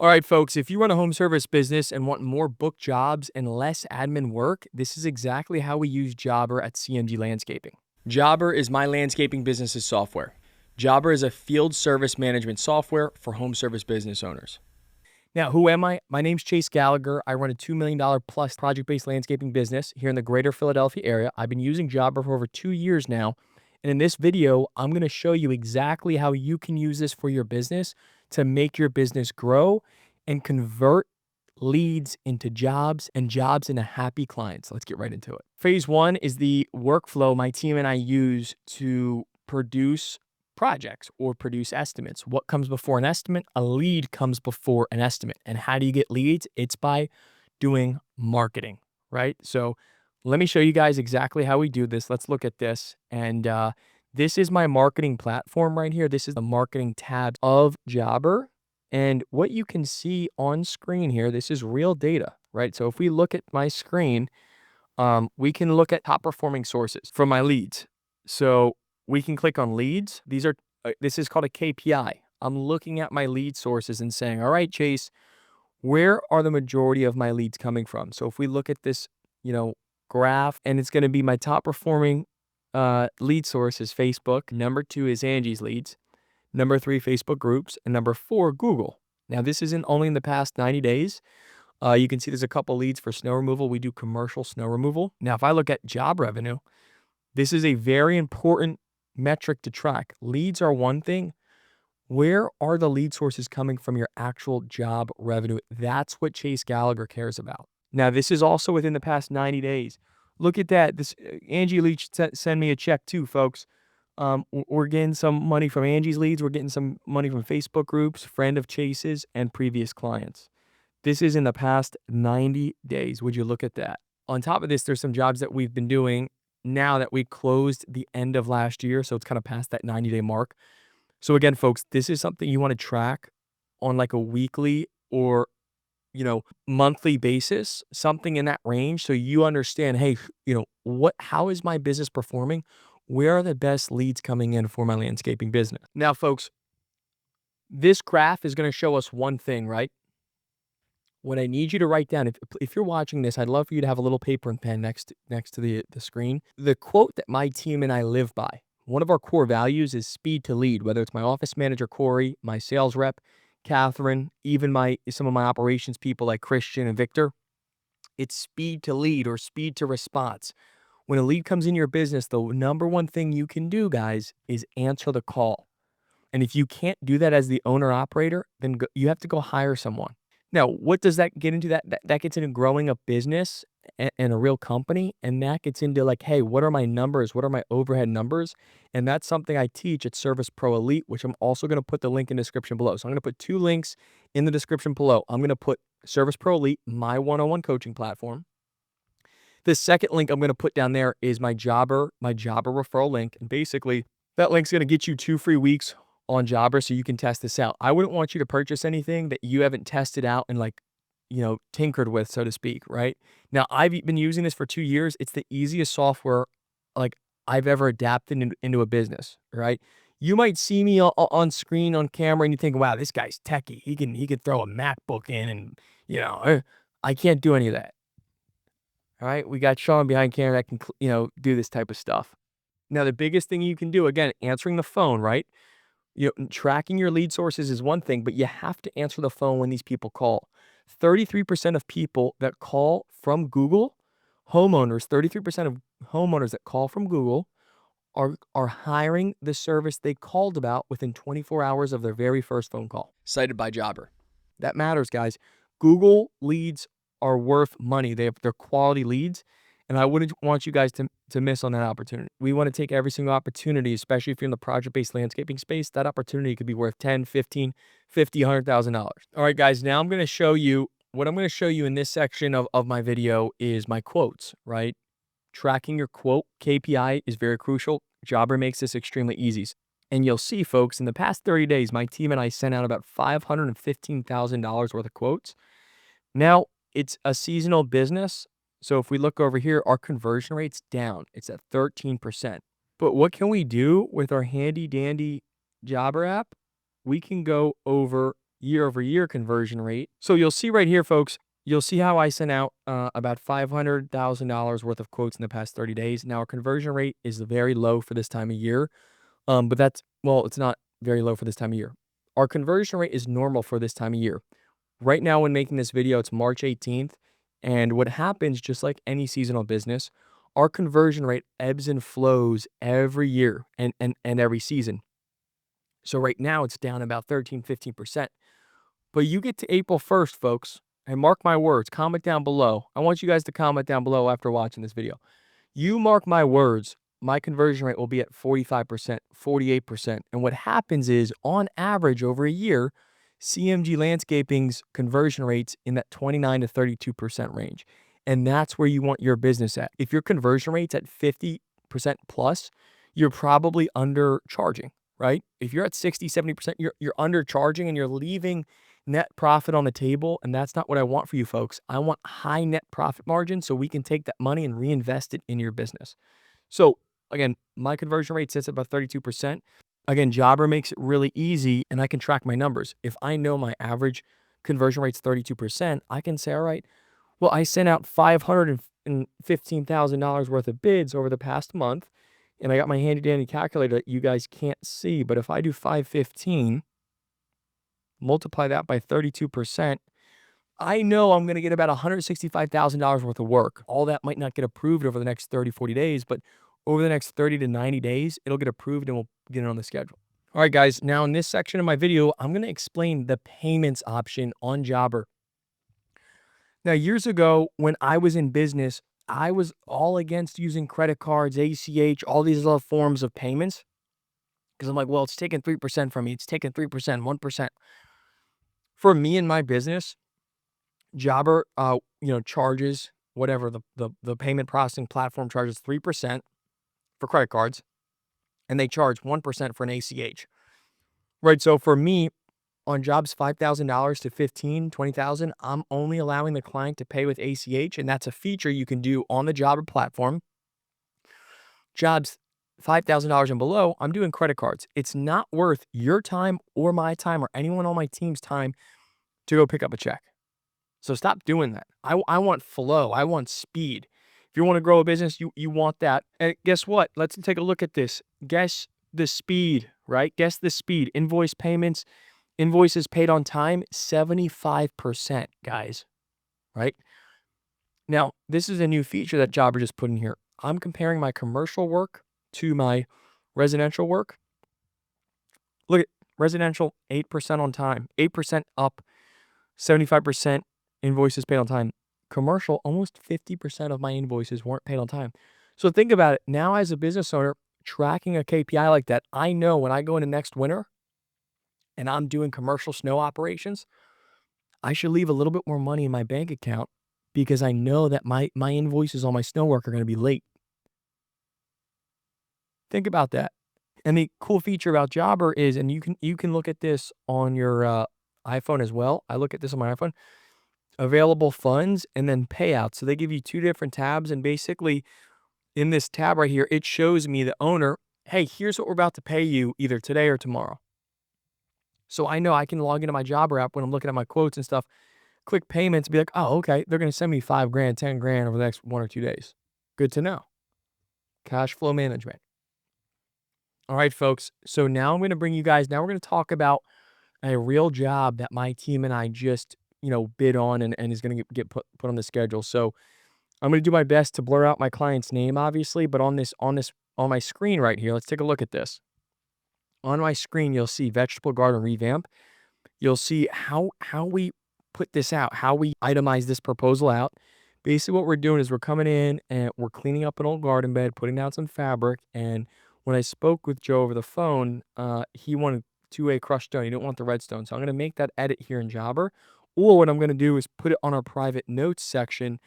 All right, folks, if you run a home service business and want more book jobs and less admin work, this is exactly how we use Jobber at CMG Landscaping. Jobber is my landscaping business's software. Jobber is a field service management software for home service business owners. Now, who am I? My name's Chase Gallagher. I run a $2 million plus project-based landscaping business here in the greater Philadelphia area. I've been using Jobber for over 2 years now. And in this video, I'm going to show you exactly how you can use this for your business to make your business grow and convert leads into jobs and jobs into happy clients. Let's get right into it. Phase one is the workflow my team and I use to produce projects or produce estimates. What comes before an estimate? A lead comes before an estimate. And how do you get leads? It's by doing marketing, right? So let me show you guys exactly how we do this. Let's look at this. And this is my marketing platform right here. This is the marketing tab of Jobber. And what you can see on screen here, this is real data, right? So if we look at my screen, we can look at top performing sources from my leads. So we can click on leads. This is called a KPI. I'm looking at my lead sources and saying, all right, Chase, where are the majority of my leads coming from? So if we look at this, graph, and it's going to be my top performing lead source is Facebook. Number 2 is Angie's leads. Number 3, Facebook groups. And number 4, Google. Now, this isn't only in the past 90 days. You can see there's a couple leads for snow removal. We do commercial snow removal. Now, if I look at job revenue, this is a very important metric to track. Leads are one thing. Where are the lead sources coming from your actual job revenue? That's what Chase Gallagher cares about. Now, this is also within the past 90 days. Look at that. This Angie Leach send me a check too, folks. We're getting some money from Angie's leads. We're getting some money from Facebook groups, friend of Chase's, and previous clients. This is in the past 90 days. Would you look at that? On top of this, there's some jobs that we've been doing now that we closed the end of last year. So it's kind of past that 90-day mark. So again, folks, this is something you want to track on like a weekly or, monthly basis, something in that range. So you understand, hey, how is my business performing? Where are the best leads coming in for my landscaping business? Now, folks, this graph is going to show us one thing, right? What I need you to write down, if you're watching this, I'd love for you to have a little paper and pen next to the screen. The quote that my team and I live by, one of our core values is speed to lead, whether it's my office manager, Corey, my sales rep, Catherine, even some of my operations people like Christian and Victor. It's speed to lead or speed to response. When a lead comes in your business, the number one thing you can do, guys, is answer the call. And if you can't do that as the owner-operator, then you have to go hire someone. Now, what does that get into? That gets into growing a business and a real company. And that gets into like, hey, what are my numbers? What are my overhead numbers? And that's something I teach at Service Pro Elite, which I'm also going to put the link in the description below. So I'm going to put 2 links in the description below. I'm going to put Service Pro Elite, my one-on-one coaching platform. The second link I'm going to put down there is my Jobber referral link. And basically, that link's going to get you 2 free weeks on Jobber so you can test this out. I wouldn't want you to purchase anything that you haven't tested out and tinkered with, so to speak, right? Now, I've been using this for 2 years. It's the easiest software like I've ever adapted into a business, right? You might see me on screen on camera and you think, wow, this guy's techie. He can throw a MacBook in and, I can't do any of that. All right, we got Sean behind camera that can, do this type of stuff. Now, the biggest thing you can do, again, answering the phone, right? Tracking your lead sources is one thing, but you have to answer the phone when these people call. 33% of people that call from Google, 33% of homeowners that call from Google are hiring the service they called about within 24 hours of their very first phone call. Cited by Jobber. That matters, guys. Google leads are worth money. They're quality leads. And I wouldn't want you guys to miss on that opportunity. We want to take every single opportunity, especially if you're in the project-based landscaping space. That opportunity could be worth $10, $15, $50, $100,000. All right, guys, now I'm going to show you, what I'm going to show you in this section of my video is my quotes, right? Tracking your quote KPI is very crucial. Jobber makes this extremely easy. And you'll see, folks, in the past 30 days, my team and I sent out about $515,000 worth of quotes. Now, it's a seasonal business. So if we look over here, our conversion rate's down. It's at 13%. But what can we do with our handy dandy Jobber app? We can go over, year-over-year conversion rate. So you'll see right here, folks, you'll see how I sent out about $500,000 worth of quotes in the past 30 days. Now, our conversion rate is very low for this time of year, but it's not very low for this time of year. Our conversion rate is normal for this time of year. Right now, when making this video, it's March 18th, and what happens, just like any seasonal business, our conversion rate ebbs and flows every year and every season. So right now, it's down about 13-15%. But you get to April 1st, folks, and mark my words, comment down below. I want you guys to comment down below after watching this video. You mark my words, my conversion rate will be at 45%, 48%. And what happens is, on average over a year, CMG Landscaping's conversion rates in that 29 to 32% range. And that's where you want your business at. If your conversion rate's at 50% plus, you're probably undercharging, right? If you're at 60, 70%, you're undercharging and you're leaving net profit on the table. And that's not what I want for you folks. I want high net profit margin so we can take that money and reinvest it in your business. So again, my conversion rate sits at about 32%. Again, Jobber makes it really easy and I can track my numbers. If I know my average conversion rate's 32%, I can say, all right, well, I sent out $515,000 worth of bids over the past month, and I got my handy dandy calculator that you guys can't see, but if I do 515, multiply that by 32%, I know I'm going to get about $165,000 worth of work. All that might not get approved over the next 30, 40 days, but over the next 30 to 90 days, it'll get approved and we'll get it on the schedule. All right, guys, now in this section of my video, I'm going to explain the payments option on Jobber. Now, years ago, when I was in business, I was all against using credit cards, ACH, all these other forms of payments. Because I'm like, well, it's taking 3% from me. It's taking 3%, 1%. For me and my business, Jobber, charges whatever the payment processing platform charges 3% for credit cards, and they charge 1% for an ACH. Right. So for me, on jobs $5,000 to $15,000, $20,000, I'm only allowing the client to pay with ACH, and that's a feature you can do on the Jobber platform. Jobs $5,000 and below, I'm doing credit cards. It's not worth your time or my time or anyone on my team's time to go pick up a check. So stop doing that. I want flow. I want speed. If you want to grow a business, you want that. And guess what? Let's take a look at this. Guess the speed, right? Guess the speed. Invoice payments, invoices paid on time, 75%, guys, right? Now, this is a new feature that Jobber just put in here. I'm comparing my commercial work to my residential work. Look at residential, 8% on time, 8% up, 75% invoices paid on time. Commercial, almost 50% of my invoices weren't paid on time. So think about it. Now, as a business owner, tracking a KPI like that, I know when I go into next winter and I'm doing commercial snow operations, I should leave a little bit more money in my bank account because I know that my invoices on my snow work are going to be late. Think about that. And the cool feature about Jobber is, and you can look at this on your iPhone as well. I look at this on my iPhone. Available funds and then payouts. So they give you two different tabs, and basically in this tab right here, it shows me, the owner, hey, here's what we're about to pay you either today or tomorrow. So I know I can log into my Jobber app when I'm looking at my quotes and stuff, click payments, be like, oh, okay, they're going to send me $5,000, $10,000 over the next 1 or 2 days. Good to know. Cash flow management. All right, folks. So now I'm going to bring you guys, now we're going to talk about a real job that my team and I just, bid on and is going to get put on the schedule. So I'm going to do my best to blur out my client's name, obviously, but on my screen right here, let's take a look at this. On my screen, you'll see vegetable garden revamp. You'll see how we put this out, how we itemize this proposal out. Basically, what we're doing is we're coming in and we're cleaning up an old garden bed, putting down some fabric. And when I spoke with Joe over the phone, he wanted 2A crushed stone. He didn't want the redstone. So I'm going to make that edit here in Jobber. Or what I'm going to do is put it on our private notes section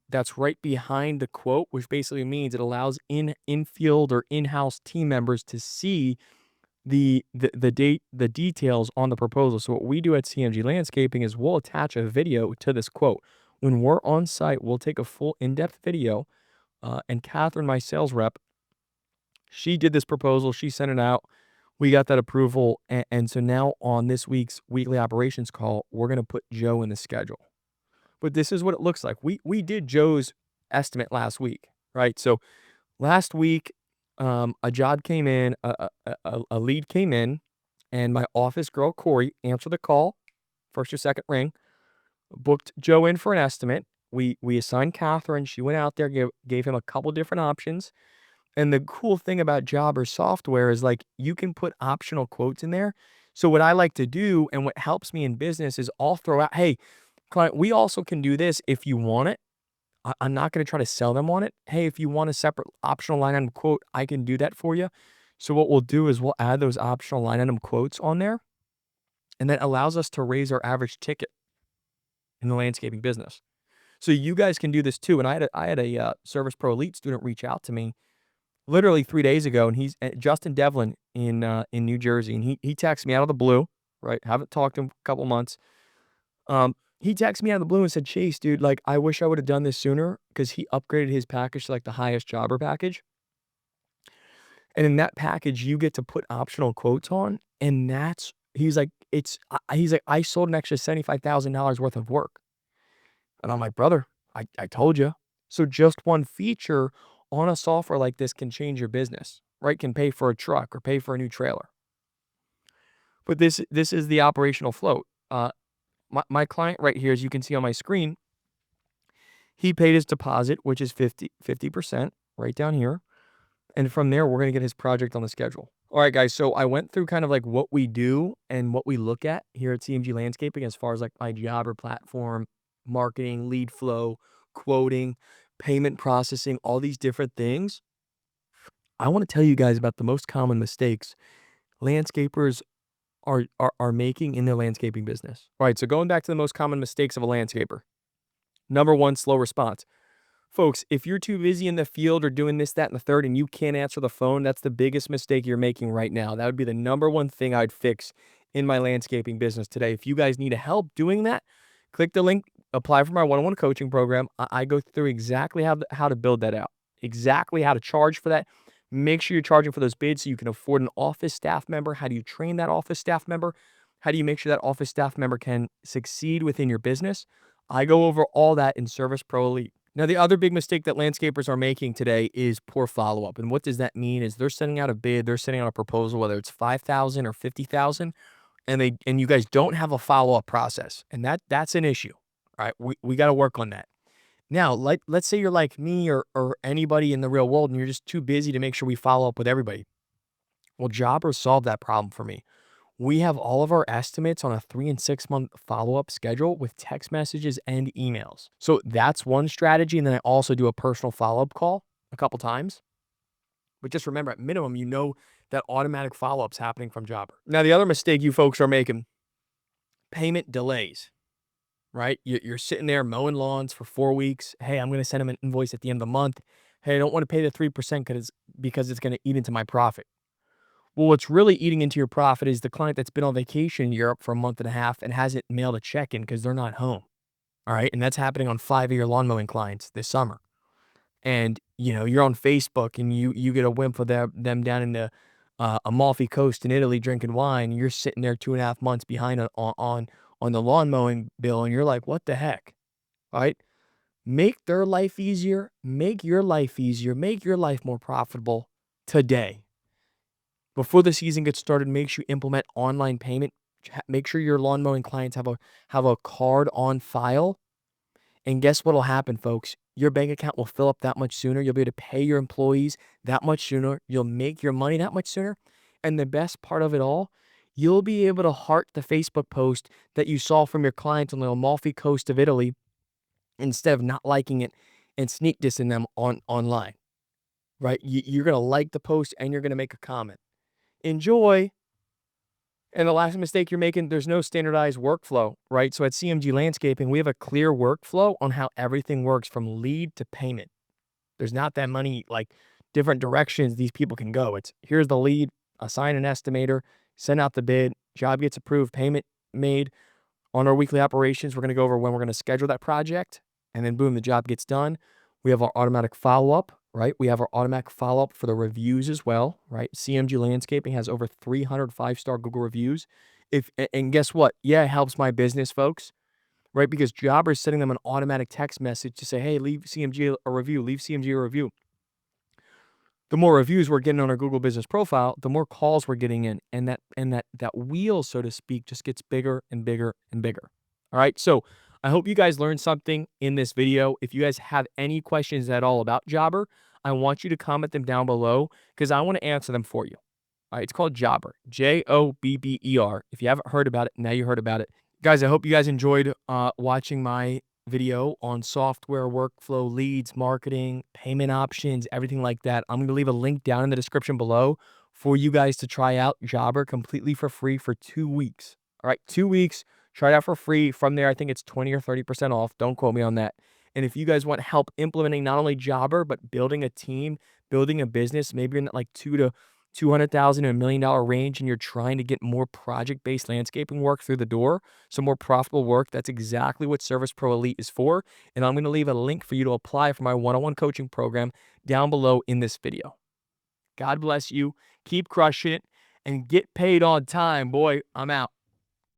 that's right behind the quote, which basically means it allows in-field or in-house team members to see the details on the proposal. So what we do at CMG Landscaping is we'll attach a video to this quote. When we're on site, we'll take a full in-depth video, and Catherine, my sales rep, she did this proposal. She sent it out. We got that approval, and so now on this week's weekly operations call, we're gonna put Joe in the schedule. But this is what it looks like. We did Joe's estimate last week, right? So last week, a job came in, a lead came in, and my office girl Corey answered the call, first or second ring, booked Joe in for an estimate. We assigned Catherine. She went out there, gave him a couple different options. And the cool thing about Jobber software is like you can put optional quotes in there. So what I like to do and what helps me in business is I'll throw out, hey, client, we also can do this if you want it. I'm not going to try to sell them on it. Hey, if you want a separate optional line item quote, I can do that for you. So what we'll do is we'll add those optional line item quotes on there, and that allows us to raise our average ticket in the landscaping business. So you guys can do this too. And I had a Service Pro Elite student reach out to me literally 3 days ago, and he's Justin Devlin in New Jersey, and he texted me out of the blue, right? Haven't talked to him for a couple months. He texted me out of the blue and said, "Chase, dude, like I wish I would have done this sooner," because he upgraded his package to like the highest jobber package. And in that package, you get to put optional quotes on, and that's he's like, he's like, I sold an extra $75,000 worth of work. And I'm like, brother, I told you. So just one feature on a software like this can change your business, right? Can pay for a truck or pay for a new trailer. But this is the operational float. My client right here, as you can see on my screen, he paid his deposit, which is 50% right down here. And from there, we're going to get his project on the schedule. All right, guys. So I went through kind of like what we do and what we look at here at CMG Landscaping as far as like my jobber platform, marketing, lead flow, quoting, payment processing, all these different things. I want to tell you guys about the most common mistakes landscapers are making in their landscaping business. All right, so going back to the most common mistakes of a landscaper. Number one, slow response. Folks, if you're too busy in the field or doing this, that, and the third, and you can't answer the phone, that's the biggest mistake you're making right now. That would be the number one thing I'd fix in my landscaping business today. If you guys need help doing that, click the link, apply for my one-on-one coaching program. I go through exactly how to build that out, exactly how to charge for that. Make sure you're charging for those bids so you can afford an office staff member. How do you train that office staff member? How do you make sure that office staff member can succeed within your business? I go over all that in Service Pro Elite. Now, the other big mistake that landscapers are making today is poor follow-up. And what does that mean is they're sending out a bid, they're sending out a proposal, whether it's 5,000 or 50,000, and you guys don't have a follow-up process. And that's an issue. All right, we got to work on that. Now, let's say you're like me or anybody in the real world and you're just too busy to make sure we follow up with everybody. Well, Jobber solved that problem for me. We have all of our estimates on a 3 and 6 month follow-up schedule with text messages and emails. So that's one strategy. And then I also do a personal follow-up call a couple times. But just remember, at minimum, you know that automatic follow-up's happening from Jobber. Now, the other mistake you folks are making, payment delays, right? You're sitting there mowing lawns for 4 weeks. Hey, I'm going to send them an invoice at the end of the month. Hey, I don't want to pay the 3% because it's going to eat into my profit. Well, what's really eating into your profit is the client that's been on vacation in Europe for a month and a half and hasn't mailed a check in because they're not home. All right. And that's happening on 5-year lawn mowing clients this summer. And, you're on Facebook and you get a whim of them down in the Amalfi Coast in Italy drinking wine. And you're sitting there 2.5 months behind on the lawn mowing bill. And you're like, what the heck? All right. Make their life easier. Make your life easier. Make your life more profitable today. Before the season gets started, make sure you implement online payment. Make sure your lawn mowing clients have a card on file. And guess what will happen, folks? Your bank account will fill up that much sooner. You'll be able to pay your employees that much sooner. You'll make your money that much sooner. And the best part of it all, you'll be able to heart the Facebook post that you saw from your clients on the Amalfi Coast of Italy instead of not liking it and sneak dissing them online, right? You're going to like the post and you're going to make a comment. Enjoy. And the last mistake you're making, there's no standardized workflow, right? So at CMG Landscaping, we have a clear workflow on how everything works from lead to payment. There's not that many like different directions these people can go. It's here's the lead, assign an estimator, send out the bid, job gets approved, payment made. On our weekly operations, we're going to go over when we're going to schedule that project, and then boom, the job gets done. We have our automatic follow-up. right? We have our automatic follow-up for the reviews as well, right? CMG Landscaping has over 300 5-star Google reviews. And guess what? Yeah, it helps my business, folks, right? Because Jobber is sending them an automatic text message to say, hey, leave CMG a review, leave CMG a review. The more reviews we're getting on our Google business profile, the more calls we're getting in, and that wheel, so to speak, just gets bigger and bigger and bigger. All right. So I hope you guys learned something in this video. If you guys have any questions at all about Jobber, I want you to comment them down below because I want to answer them for you. All right. It's called Jobber, Jobber. If you haven't heard about it, now you heard about it. Guys, I hope you guys enjoyed watching my video on software, workflow, leads, marketing, payment options, everything like that. I'm going to leave a link down in the description below for you guys to try out Jobber completely for free for 2 weeks. All right, 2 weeks. Try it out for free. From there, I think it's 20 or 30% off. Don't quote me on that. And if you guys want help implementing not only Jobber, but building a team, building a business, maybe you're in that like 200,000 to $1 million range and you're trying to get more project-based landscaping work through the door, some more profitable work, that's exactly what Service Pro Elite is for. And I'm going to leave a link for you to apply for my one-on-one coaching program down below in this video. God bless you. Keep crushing it and get paid on time, boy. I'm out.